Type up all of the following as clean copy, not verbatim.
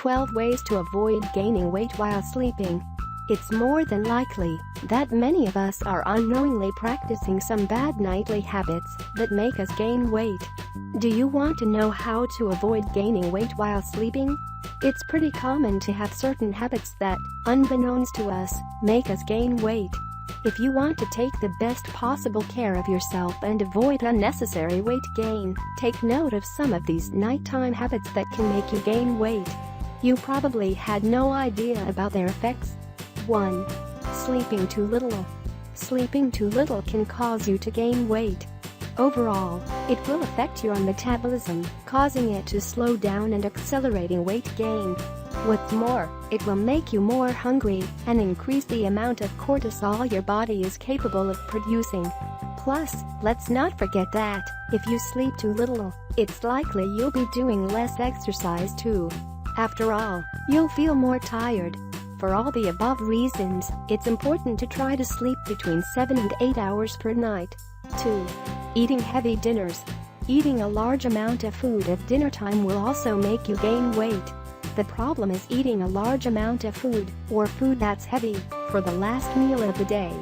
12 ways to avoid gaining weight while sleeping. It's more than likely that many of us are unknowingly practicing some bad nightly habits that make us gain weight. Do you want to know how to avoid gaining weight while sleeping? It's pretty common to have certain habits that, unbeknownst to us, make us gain weight. If you want to take the best possible care of yourself and avoid unnecessary weight gain, take note of some of these nighttime habits that can make you gain weight. You probably had no idea about their effects. 1. Sleeping too little. Sleeping too little can cause you to gain weight. Overall, it will affect your metabolism, causing it to slow down and accelerating weight gain. What's more, it will make you more hungry and increase the amount of cortisol your body is capable of producing. Plus, let's not forget that, if you sleep too little, it's likely you'll be doing less exercise too. After all, you'll feel more tired. For all the above reasons, it's important to try to sleep between 7 and 8 hours per night. 2. Eating heavy dinners. Eating a large amount of food at dinner time will also make you gain weight. The problem is eating a large amount of food, or food that's heavy, for the last meal of the day.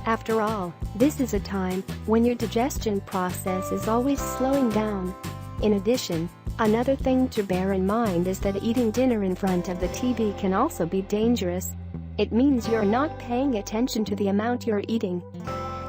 After all, this is a time when your digestion process is always slowing down. In addition, another thing to bear in mind is that eating dinner in front of the TV can also be dangerous. It means you're not paying attention to the amount you're eating.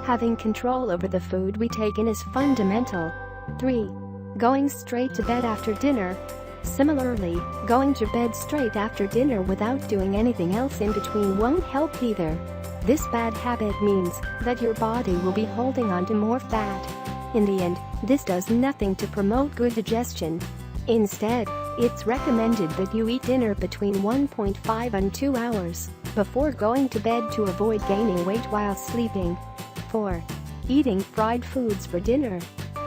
Having control over the food we take in is fundamental. 3. Going straight to bed after dinner. Similarly, going to bed straight after dinner without doing anything else in between won't help either. This bad habit means that your body will be holding on to more fat. In the end, this does nothing to promote good digestion. Instead, it's recommended that you eat dinner between 1.5 and 2 hours before going to bed to avoid gaining weight while sleeping. 4. Eating fried foods for dinner.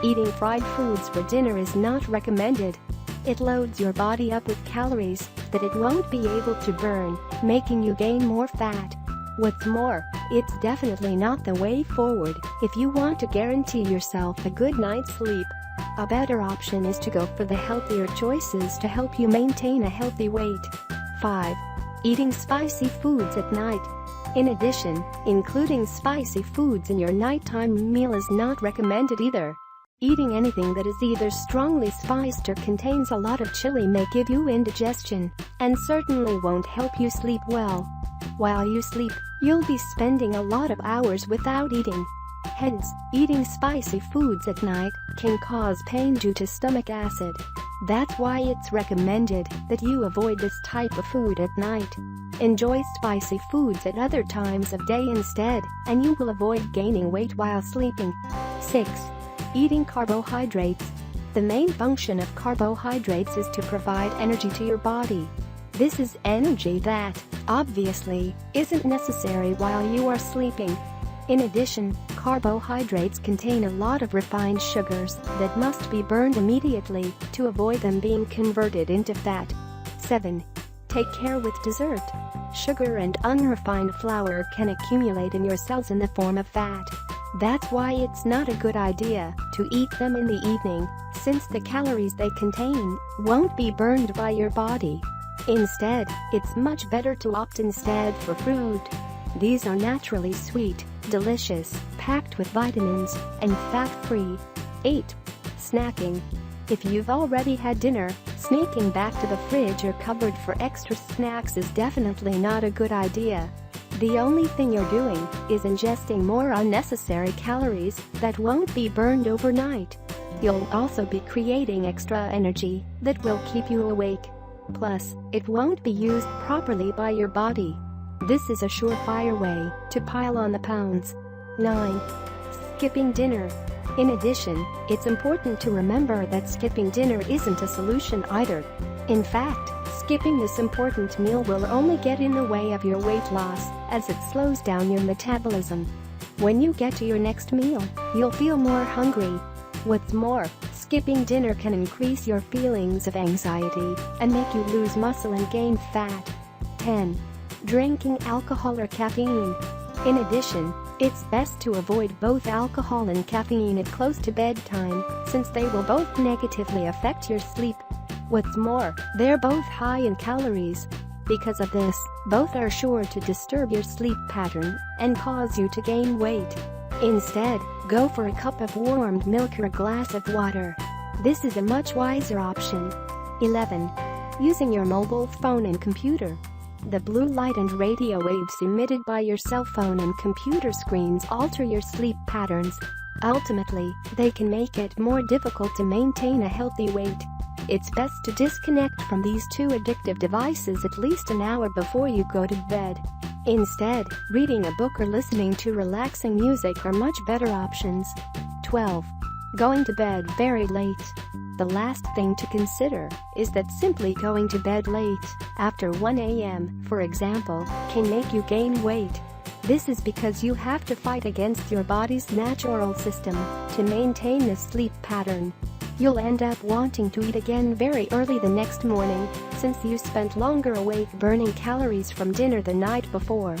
Eating fried foods for dinner is not recommended. It loads your body up with calories that it won't be able to burn, making you gain more fat. What's more, it's definitely not the way forward if you want to guarantee yourself a good night's sleep. A better option is to go for the healthier choices to help you maintain a healthy weight. 5. Eating spicy foods at night. In addition, including spicy foods in your nighttime meal is not recommended either. Eating anything that is either strongly spiced or contains a lot of chili may give you indigestion, and certainly won't help you sleep well. While you sleep, you'll be spending a lot of hours without eating. Hence, eating spicy foods at night can cause pain due to stomach acid. That's why it's recommended that you avoid this type of food at night. Enjoy spicy foods at other times of day instead, and you will avoid gaining weight while sleeping. 6. Eating carbohydrates. The main function of carbohydrates is to provide energy to your body. This is energy that, obviously, isn't necessary while you are sleeping. In addition, carbohydrates contain a lot of refined sugars that must be burned immediately to avoid them being converted into fat. 7. Take care with dessert. Sugar and unrefined flour can accumulate in your cells in the form of fat. That's why it's not a good idea to eat them in the evening, since the calories they contain won't be burned by your body. Instead, it's much better to opt instead for fruit. These are naturally sweet, delicious, packed with vitamins, and fat-free. 8. Snacking. If you've already had dinner, sneaking back to the fridge or cupboard for extra snacks is definitely not a good idea. The only thing you're doing is ingesting more unnecessary calories that won't be burned overnight. You'll also be creating extra energy that will keep you awake. Plus, it won't be used properly by your body. This is a surefire way to pile on the pounds. 9. Skipping dinner. In addition, it's important to remember that skipping dinner isn't a solution either. In fact, skipping this important meal will only get in the way of your weight loss, as it slows down your metabolism. When you get to your next meal, you'll feel more hungry. What's more, skipping dinner can increase your feelings of anxiety and make you lose muscle and gain fat. 10. Drinking alcohol or caffeine. In addition, it's best to avoid both alcohol and caffeine at close to bedtime, since they will both negatively affect your sleep. What's more, they're both high in calories. Because of this, both are sure to disturb your sleep pattern and cause you to gain weight. Instead, go for a cup of warmed milk or a glass of water. This is a much wiser option. 11. Using your mobile phone and computer. The blue light and radio waves emitted by your cell phone and computer screens alter your sleep patterns. Ultimately, they can make it more difficult to maintain a healthy weight. It's best to disconnect from these two addictive devices at least an hour before you go to bed. Instead, reading a book or listening to relaxing music are much better options. 12. Going to bed very late. The last thing to consider is that simply going to bed late, after 1 a.m., for example, can make you gain weight. This is because you have to fight against your body's natural system to maintain this sleep pattern. You'll end up wanting to eat again very early the next morning, since you spent longer awake burning calories from dinner the night before.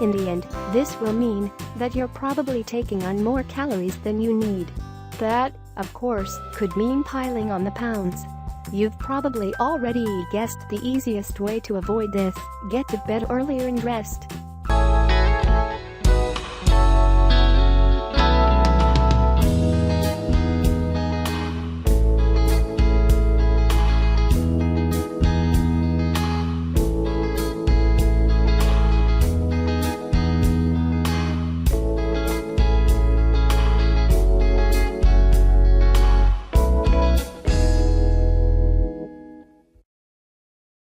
In the end, this will mean that you're probably taking on more calories than you need. That, of course, could mean piling on the pounds. You've probably already guessed the easiest way to avoid this: get to bed earlier and rest.